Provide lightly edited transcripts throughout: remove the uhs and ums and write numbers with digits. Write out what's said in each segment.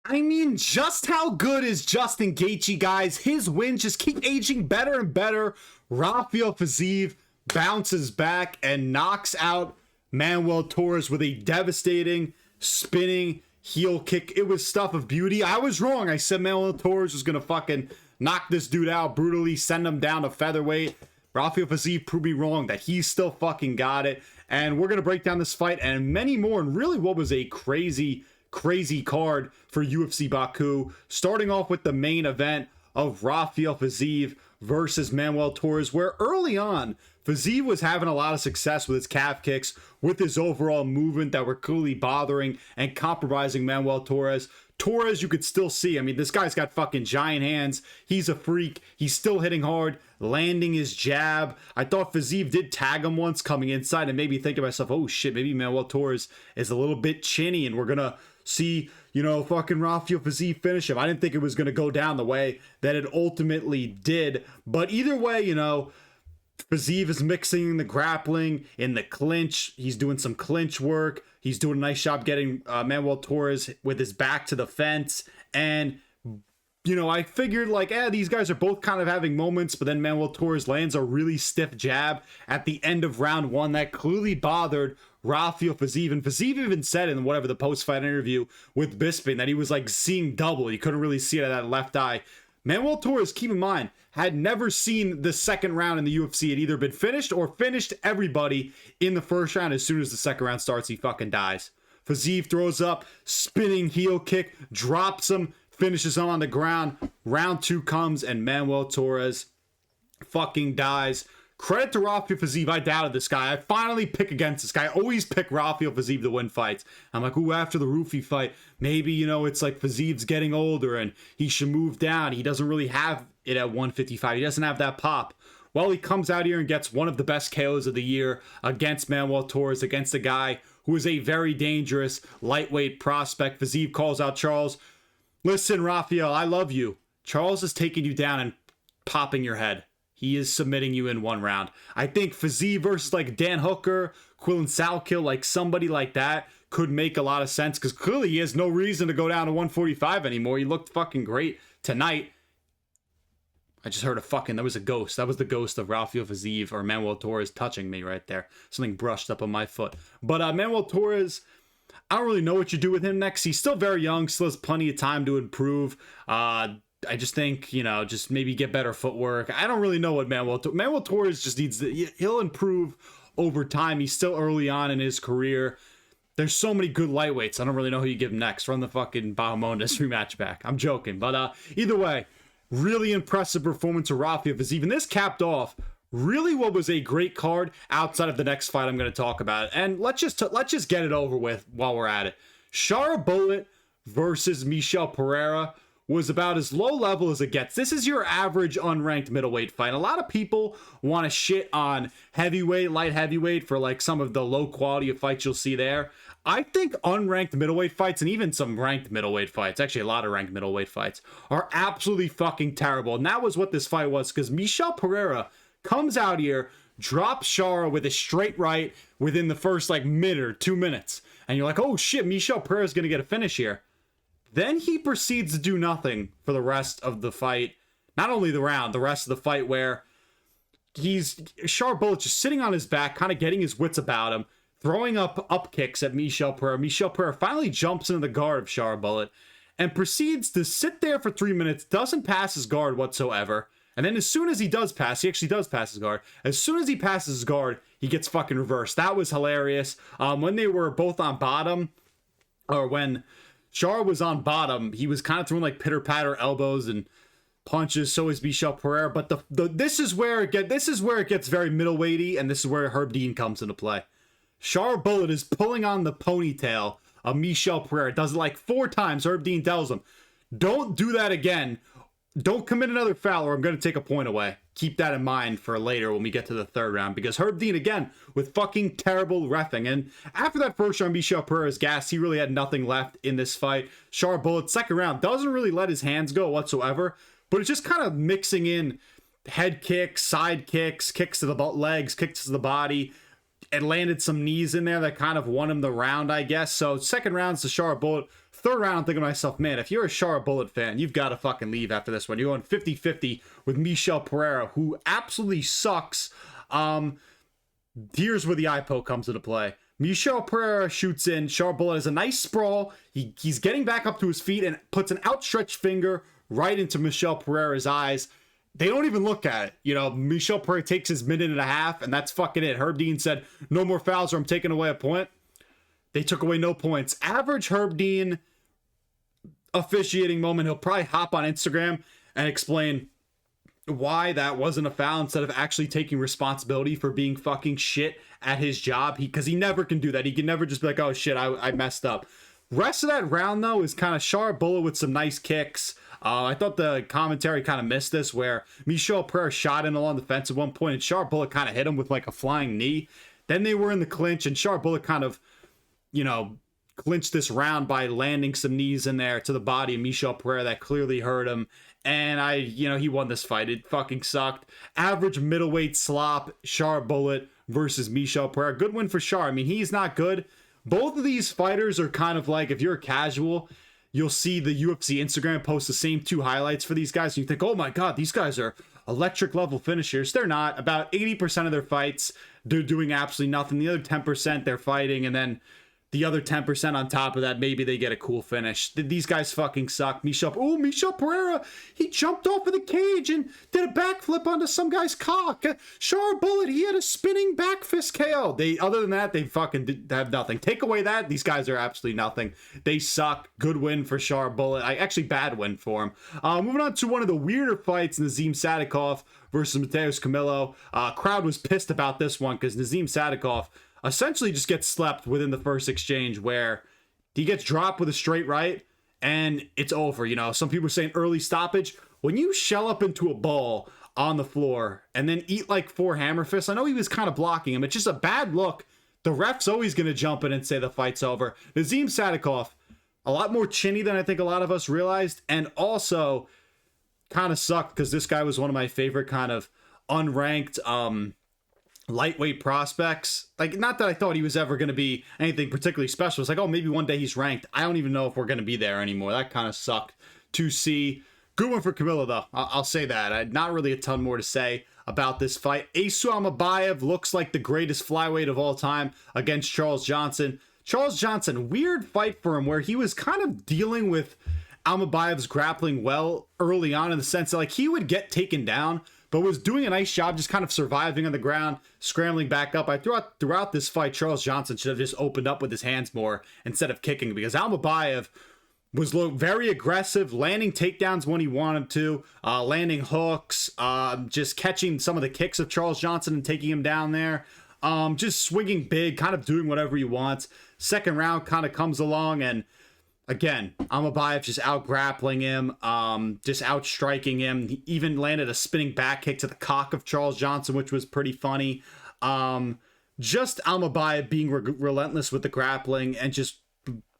I mean, just how good is Justin Gaethje, guys? His wins just keep aging better and better. Rafael Fiziev bounces back and knocks out Manuel Torres with a devastating spinning heel kick. It was stuff of beauty. I was wrong. I said Manuel Torres was going to fucking knock this dude out brutally, send him down to featherweight. Rafael Fiziev proved me wrong that he still fucking got it. And we're going to break down this fight and many more. And really what was a crazy card for UFC Baku. Starting off with the main event of Rafael Fiziev versus Manuel Torres, where early on, Fiziev was having a lot of success with his calf kicks, with his overall movement that were clearly bothering and compromising Manuel Torres. Torres, you could still see, I mean, this guy's got fucking giant hands. He's a freak. He's still hitting hard, landing his jab. I thought Fiziev did tag him once coming inside and made me think to myself, oh shit, maybe Manuel Torres is a little bit chinny and we're going to see, fucking Rafael Fiziev finish him. I didn't think it was going to go down the way that it ultimately did. But either way, Fiziev is mixing the grappling in the clinch. He's doing some clinch work. He's doing a nice job getting Manuel Torres with his back to the fence. And, I figured these guys are both kind of having moments, but then Manuel Torres lands a really stiff jab at the end of round one that clearly bothered Rafael Fiziev. And Fiziev even said in whatever the post-fight interview with Bisping that he was seeing double. He couldn't really see it at that left eye. Manuel Torres, keep in mind, had never seen the second round in the UFC. It either been finished or finished everybody in the first round. As soon as the second round starts, he fucking dies. Fiziev throws up, spinning heel kick, drops him, finishes him on the ground. Round two comes and Manuel Torres fucking dies. Credit to Rafael Fiziev. I doubted this guy. I finally pick against this guy. I always pick Rafael Fiziev to win fights. I'm like, ooh, after the Roofy fight, maybe, it's like Fiziev's getting older and he should move down. He doesn't really have it at 155. He doesn't have that pop. Well, he comes out here and gets one of the best KOs of the year against Manuel Torres, against a guy who is a very dangerous lightweight prospect. Fiziev calls out Charles. Listen, Rafael, I love you. Charles is taking you down and popping your head. He is submitting you in one round. I think Fiziev versus Dan Hooker, Quillen Salkill, somebody like that could make a lot of sense because clearly he has no reason to go down to 145 anymore. He looked fucking great tonight. I just heard that was a ghost. That was the ghost of Rafael Fiziev or Manuel Torres touching me right there. Something brushed up on my foot. But Manuel Torres, I don't really know what you do with him next. He's still very young, still has plenty of time to improve. I just think, just maybe get better footwork. I don't really know what Manuel Torres just needs he'll improve over time. He's still early on in his career. There's so many good lightweights. I don't really know who you give him next. Run the fucking Bahamondes rematch back. I'm joking. But either way, really impressive performance of Rafael Fiziev. And this capped off really what was a great card outside of the next fight I'm going to talk about. And let's just get it over with while we're at it. Shara Bullet versus Michel Pereira was about as low level as it gets. This is your average unranked middleweight fight. A lot of people want to shit on heavyweight, light heavyweight for some of the low quality of fights you'll see there. I think unranked middleweight fights and even some ranked middleweight fights, actually a lot of ranked middleweight fights, are absolutely fucking terrible. And that was what this fight was because Michel Pereira comes out here, drops Shara with a straight right within the first minute or 2 minutes. And you're like, oh shit, Michel Pereira's going to get a finish here. Then he proceeds to do nothing for the rest of the fight. Not only the round, the rest of the fight where Shara Bullet just sitting on his back, kind of getting his wits about him, throwing up kicks at Michel Pereira. Michel Pereira finally jumps into the guard of Shara Bullet and proceeds to sit there for 3 minutes, doesn't pass his guard whatsoever. And then as soon as he does pass, he actually does pass his guard. As soon as he passes his guard, he gets fucking reversed. That was hilarious. When they were both on bottom, or when Shara was on bottom, he was kind of throwing pitter-patter elbows and punches. So is Michel Pereira. But this is where it gets very middleweighty, and this is where Herb Dean comes into play. Shara Bullet is pulling on the ponytail of Michel Pereira. Does it 4 times. Herb Dean tells him, don't do that again. Don't commit another foul or I'm going to take a point away. Keep that in mind for later when we get to the third round. Because Herb Dean, again, with fucking terrible reffing. And after that first round, Michel Pereira's gassed. He really had nothing left in this fight. Shara Bullet, second round, doesn't really let his hands go whatsoever. But it's just kind of mixing in head kicks, side kicks, kicks to the legs, kicks to the body. And landed some knees in there that kind of won him the round, I guess. So second round's to Shara Bullet. Third round, I'm thinking to myself, man, if you're a Shara Bullet fan, you've got to fucking leave after this one. You're going 50-50 with Michel Pereira, who absolutely sucks. Here's where the eye poke comes into play. Michel Pereira shoots in. Shara Bullet has a nice sprawl. He's getting back up to his feet and puts an outstretched finger right into Michel Pereira's eyes. They don't even look at it. You know, Michel Pereira takes his minute and a half, and that's fucking it. Herb Dean said, no more fouls or I'm taking away a point. They took away no points. Average Herb Dean officiating moment. He'll probably hop on Instagram and explain why that wasn't a foul instead of actually taking responsibility for being fucking shit at his job. Because he never can do that. He can never just be like, oh shit, I messed up. Rest of that round, though, is kind of Shara Bullet with some nice kicks. I thought the commentary kind of missed this, where Michel Pereira shot in along the fence at one point, and Shara Bullet kind of hit him with like a flying knee. Then they were in the clinch, and Shara Bullet kind of, you know, clinched this round by landing some knees in there to the body of Michel Pereira that clearly hurt him. And he won this fight. It fucking sucked. Average middleweight slop, Shara Bullet versus Michel Pereira. Good win for Shara. I mean, he's not good. Both of these fighters are kind of like, if you're a casual, you'll see the UFC Instagram post the same two highlights for these guys, and you think, oh my god, these guys are electric level finishers. They're not. About 80% of their fights, they're doing absolutely nothing. The other 10%, they're fighting, and then the other 10% on top of that, maybe they get a cool finish. These guys fucking suck. Michel Pereira, he jumped off of the cage and did a backflip onto some guy's cock. Shara Bullet, he had a spinning back fist KO. Other than that, they fucking have nothing. Take away that, these guys are absolutely nothing. They suck. Good win for Shara Bullet. Actually, bad win for him. Moving on to one of the weirder fights, Nazim Sadykhov versus Matheus Camilo. Crowd was pissed about this one because Nazim Sadykhov essentially just gets slept within the first exchange, where he gets dropped with a straight right and it's over. You know, some people are saying early stoppage. When you shell up into a ball on the floor and then eat like 4 hammer fists, I know he was kind of blocking him. It's just a bad look. The ref's always going to jump in and say the fight's over. Nazim Sadykhov, a lot more chinny than I think a lot of us realized, and also kind of sucked because this guy was one of my favorite kind of unranked lightweight prospects. Like, not that I thought he was ever going to be anything particularly special. It's like, oh, maybe one day he's ranked. I don't even know if we're going to be there anymore. That kind of sucked to see. Good one for Camilo, though. I'll say that. Not really a ton more to say about this fight. Asu Almabayev looks like the greatest flyweight of all time against Charles Johnson. Charles Johnson, weird fight for him, where he was kind of dealing with Almabayev's grappling well early on, in the sense that like he would get taken down, but was doing a nice job just kind of surviving on the ground, scrambling back up. Throughout this fight, Charles Johnson should have just opened up with his hands more instead of kicking, because Almabayev was very aggressive, landing takedowns when he wanted to, landing hooks, just catching some of the kicks of Charles Johnson and taking him down there, just swinging big, kind of doing whatever he wants. Second round kind of comes along, and again, Almabayev just out-grappling him, just out-striking him. He even landed a spinning back kick to the cock of Charles Johnson, which was pretty funny. Just Almabayev being relentless with the grappling and just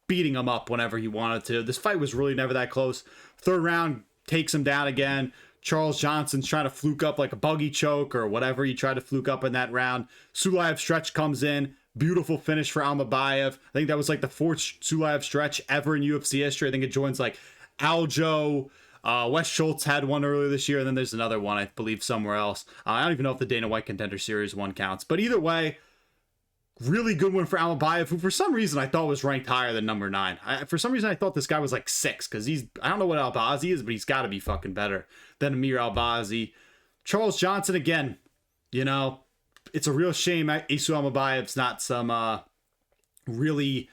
beating him up whenever he wanted to. This fight was really never that close. Third round, takes him down again. Charles Johnson's trying to fluke up like a buggy choke or whatever he tried to fluke up in that round. Sulayev stretch comes in. Beautiful finish for Almabayev. I think that was like the 4th Sulayev stretch ever in UFC history. I think it joins like Aljo. Wes Schultz had one earlier this year, and then there's another one, I believe, somewhere else. I don't even know if the Dana White Contender Series one counts. But either way, really good one for Almabayev, who for some reason I thought was ranked higher than number 9. For some reason I thought this guy was like 6, because I don't know what Albazi is, but he's got to be fucking better than Amir Albazi. Charles Johnson, again, you know, it's a real shame Asu Almabayev's not some really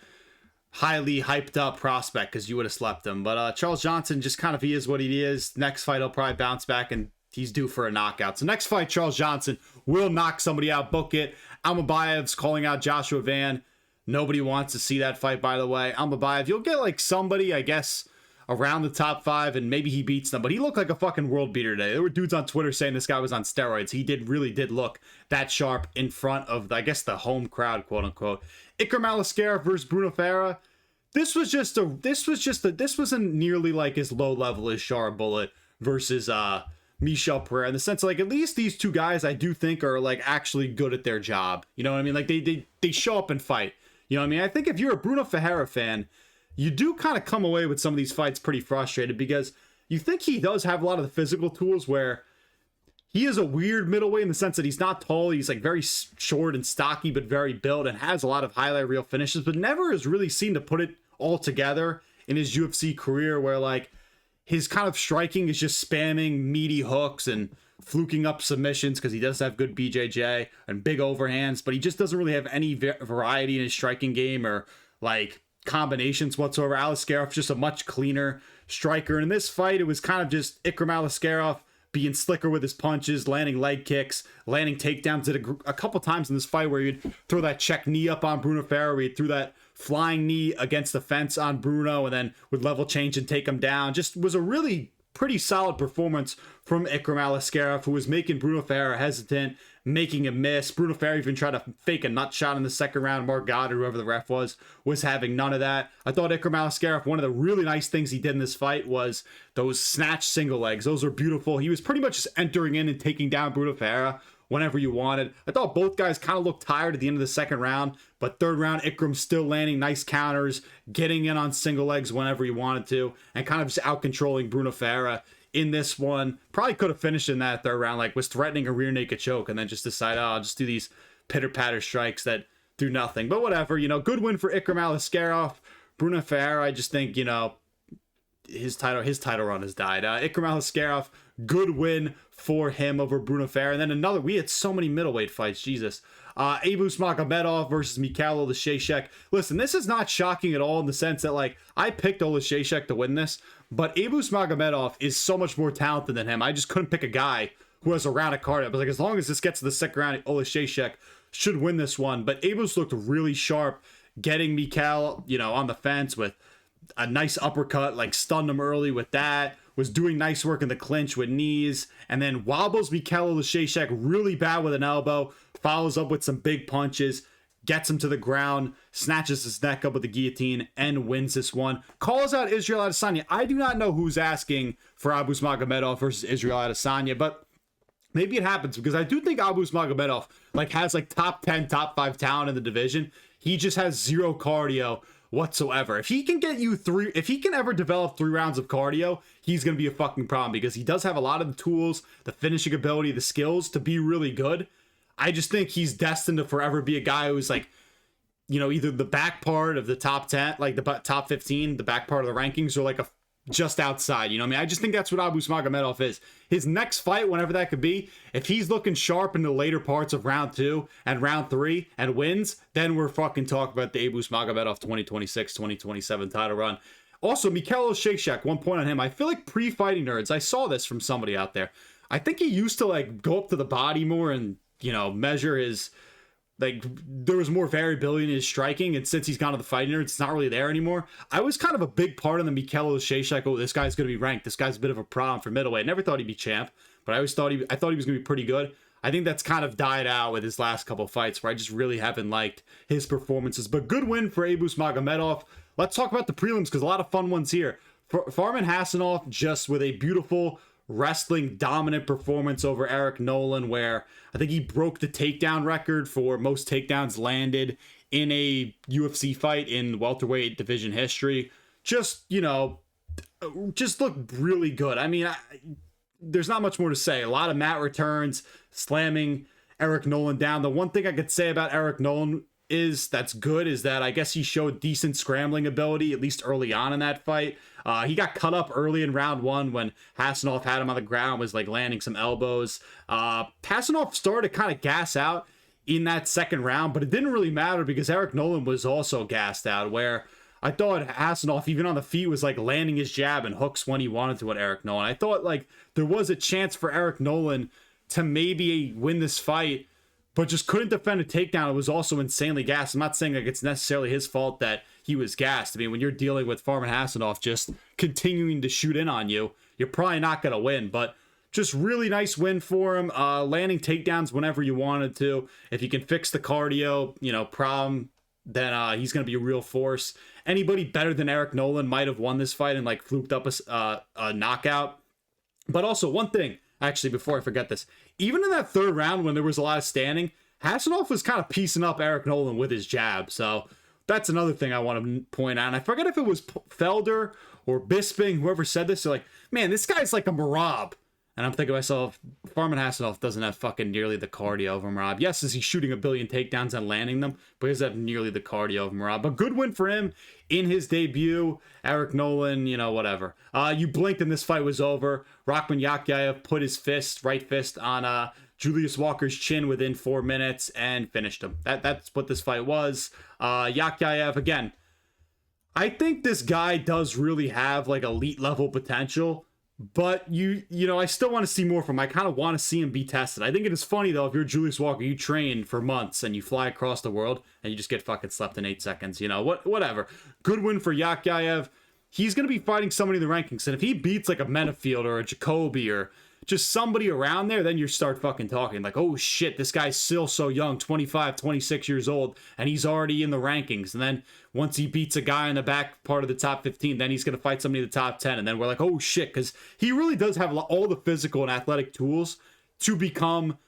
highly hyped up prospect, because you would have slept him. But Charles Johnson, just kind of, he is what he is. Next fight, he'll probably bounce back, and he's due for a knockout. So next fight, Charles Johnson will knock somebody out, book it. Almabayev's calling out Joshua Van. Nobody wants to see that fight, by the way. Almabayev, you'll get like somebody, I guess, around the top 5, and maybe he beats them. But he looked like a fucking world beater today. There were dudes on Twitter saying this guy was on steroids. He really did look that sharp in front of, I guess, the home crowd, quote unquote. Ikram Aliskerov versus Bruno Ferreira. This wasn't nearly like as low level as Shara Bullet versus Michel Pereira, in the sense of, like, at least these two guys I do think are like actually good at their job. You know what I mean? Like they show up and fight. You know what I mean? I think if you're a Bruno Ferreira fan, you do kind of come away with some of these fights pretty frustrated because you think he does have a lot of the physical tools where he is a weird middleweight in the sense that he's not tall. He's like very short and stocky, but very built and has a lot of highlight reel finishes, but never has really seemed to put it all together in his UFC career where like his kind of striking is just spamming meaty hooks and fluking up submissions because he does have good BJJ and big overhands, but he just doesn't really have any variety in his striking game or like combinations whatsoever. Aliskerov just a much cleaner striker. And in this fight, it was kind of just Ikram Aliskerov being slicker with his punches, landing leg kicks, landing takedowns. Did a couple times in this fight where he'd throw that check knee up on Bruno Ferreira, where he threw that flying knee against the fence on Brunno and then would level change and take him down. Just was a really pretty solid performance from Ikram Aliskerov, who was making Bruno Ferreira hesitant, making a miss. Bruno Ferreira even tried to fake a nut shot in the second round. Mark Goddard, whoever the ref was having none of that. I thought Ikram Aliskerov, one of the really nice things he did in this fight was those snatch single legs. Those are beautiful. He was pretty much just entering in and taking down Bruno Ferreira whenever you wanted. I thought both guys kind of looked tired at the end of the second round, but third round, Ikram still landing nice counters, getting in on single legs whenever he wanted to, and kind of just out-controlling Bruno Ferreira in this one. Probably could have finished in that third round, like was threatening a rear naked choke, and then just decided, oh, I'll just do these pitter-patter strikes that do nothing. But whatever, good win for Ikram Aliskerov. Bruno Ferreira, I just think, his title run has died. Ikram Aliskerov, good win for him over Bruno Ferreira. And then we had so many middleweight fights, Jesus. Abus Magomedov versus Michel Pereira. Listen, this is not shocking at all in the sense that, like, I picked Pereira to win this, but Abus Magomedov is so much more talented than him. I just couldn't pick a guy who has a round of cardio. I was like, as long as this gets to the second round, Pereira should win this one. But Abus looked really sharp, getting Michel, on the fence with a nice uppercut, like stunned him early with that. Was doing nice work in the clinch with knees, and then wobbles Michel Pereira really bad with an elbow, follows up with some big punches, gets him to the ground, snatches his neck up with the guillotine, and wins this one. Calls out Israel Adesanya. I do not know who's asking for Abus Magomedov versus Israel Adesanya, but maybe it happens because I do think Abus Magomedov has top 10, top 5 talent in the division. He just has zero cardio whatsoever. If he can if he can ever develop 3 rounds of cardio, he's going to be a fucking problem because he does have a lot of the tools, the finishing ability, the skills to be really good. I just think he's destined to forever be a guy who's either the back part of the top 10, like the top 15, the back part of the rankings, or just outside. I just think that's what Abus Magomedov is. His next fight, whenever that could be, if he's looking sharp in the later parts of round 2 and round 3 and wins, then we're fucking talking about the Abus Magomedov 2026, 2027 title run. Also, Michel Pereira, one point on him. I feel like pre-fighting nerds, I saw this from somebody out there. I think he used to go up to the body more and, measure his, there was more variability in his striking, and since he's gone to the fighting nerds, it's not really there anymore. I was kind of a big part of the Michel Pereira, this guy's going to be ranked. This guy's a bit of a problem for middleweight. Never thought he'd be champ, but I thought he was going to be pretty good. I think that's kind of died out with his last couple of fights where I just really haven't liked his performances. But good win for Abus Magomedov. Let's talk about the prelims because a lot of fun ones here. Farman Hasanov just with a beautiful wrestling dominant performance over Eric Nolan, where I think he broke the takedown record for most takedowns landed in a UFC fight in welterweight division history. Just looked really good. There's not much more to say. A lot of mat returns, slamming Eric Nolan down. The one thing I could say about Eric Nolan is that I guess he showed decent scrambling ability, at least early on in that fight. He got cut up early in round 1 when Hasanov had him on the ground, was landing some elbows. Hasanov started to kind of gas out in that second round, but it didn't really matter because Eric Nolan was also gassed out, where I thought Hasanov, even on the feet, was landing his jab and hooks when he wanted to at Eric Nolan. I thought there was a chance for Eric Nolan to maybe win this fight, but just couldn't defend a takedown. It was also insanely gassed. I'm not saying it's necessarily his fault that he was gassed. When you're dealing with Farman Hasanov just continuing to shoot in on you, you're probably not going to win. But just really nice win for him. Landing takedowns whenever you wanted to. If you can fix the cardio, problem, then he's going to be a real force. Anybody better than Eric Nolan might have won this fight and fluked up a knockout. But also one thing, actually, before I forget this, even in that third round when there was a lot of standing, Hasanov was kind of piecing up Eric Nolan with his jab. So that's another thing I want to point out. And I forget if it was Felder or Bisping, whoever said this. They're like, man, this guy's like a Merab. And I'm thinking to myself, Farman Hasanov doesn't have fucking nearly the cardio of Merab. Yes, is he shooting a billion takedowns and landing them, but he doesn't have nearly the cardio of Merab. But good win for him in his debut. Eric Nolan, you know, whatever. You blinked and this fight was over. Rakhman Yakhyayev put his right fist on Julius Walker's chin within 4 minutes and finished him. That's what this fight was. Yakhyayev, again, I think this guy does really have like elite level potential. But you know, I still want to see more from him. I kind of want to see him be tested. I think it is funny though, if you're Julius Walker, you train for months and you fly across the world and you just get fucking slept in 8 seconds. You know, whatever. Good win for Yakhyayev. He's going to be fighting somebody in the rankings. And if he beats like a Menafield or a Jacoby or just somebody around there, then you start fucking talking like, oh shit, this guy's still so young, 25, 26 years old, and he's already in the rankings. And then once he beats a guy in the back part of the top 15, then he's going to fight somebody in the top 10. And then we're like, oh shit, because he really does have all the physical and athletic tools to become,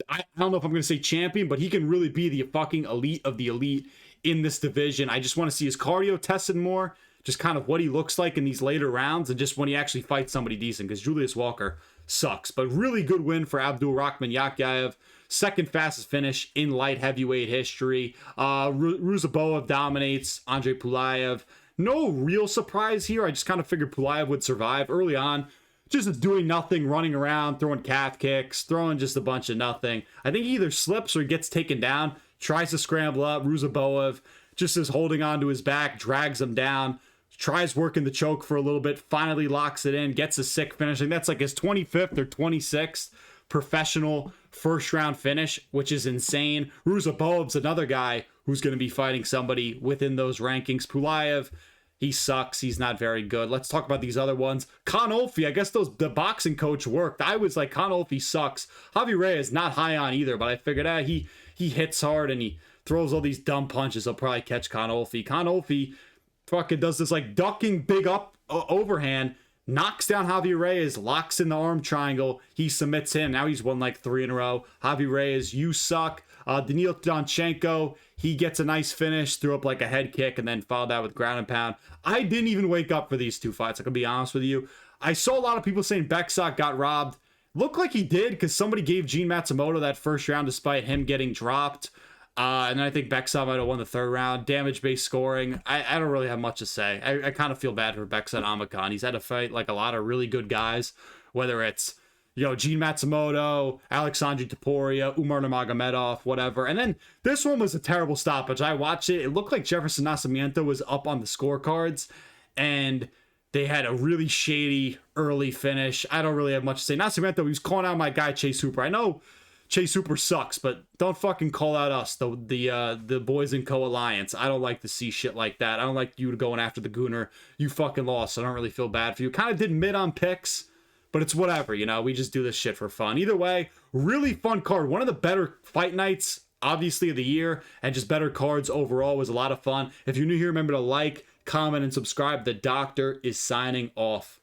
I don't know if I'm going to say champion, but he can really be the fucking elite of the elite in this division. I just want to see his cardio tested more, just kind of what he looks like in these later rounds, and just when he actually fights somebody decent, because Julius Walker sucks. But really good win for Abdul Rahman Yakhyayev. Second fastest finish in light heavyweight history. Ruziboev dominates Andre Pulayev. No real surprise here. I just kind of figured Pulayev would survive early on. Just doing nothing, running around, throwing calf kicks, throwing just a bunch of nothing. I think he either slips or gets taken down, tries to scramble up. Ruziboev just is holding on to his back, drags him down, tries working the choke for a little bit, finally locks it in, gets a sick finish. I think that's like his 25th or 26th professional first round finish, which is insane. Ruziboev's another guy who's going to be fighting somebody within those rankings. Pulayev, he sucks. He's not very good. Let's talk about these other ones. Konolfi, I guess the boxing coach worked. I was like, Konolfi sucks. Javi Reyes, not high on either, but I figured he hits hard and he throws all these dumb punches. He'll probably catch Konolfi. Konolfi fucking does this like ducking big overhand, knocks down Javi Reyes, locks in the arm triangle. He submits him. Now he's won like 3 in a row. Javi Reyes, you suck. Daniil Donchenko, he gets a nice finish, threw up like a head kick, and then followed that with ground and pound. I didn't even wake up for these two fights. I can be honest with you. I saw a lot of people saying Bekzat got robbed. Looked like he did, because somebody gave Gene Matsumoto that first round despite him getting dropped. And then I think Bekzat might have won the 3rd round. Damage-based scoring. I don't really have much to say. I kind of feel bad for Bekzat Amakan. He's had to fight like a lot of really good guys, whether it's, you know, Gene Matsumoto, Alexandre Topuria, Umar Nurmagomedov, whatever. And then this one was a terrible stoppage. I watched it. It looked like Jefferson Nascimento was up on the scorecards, and they had a really shady early finish. I don't really have much to say. Nascimento, he was calling out my guy Chase Hooper. I know Chase Hooper sucks, but don't fucking call out us, the Boys and Co Alliance. I don't like to see shit like that. I don't like you going after the Gooner. You fucking lost. I don't really feel bad for you. Kind of did mid on picks, but it's whatever, you know. We just do this shit for fun. Either way, really fun card. One of the better fight nights, obviously, of the year, and just better cards overall. Was a lot of fun. If you're new here, remember to like, comment, and subscribe. The doctor is signing off.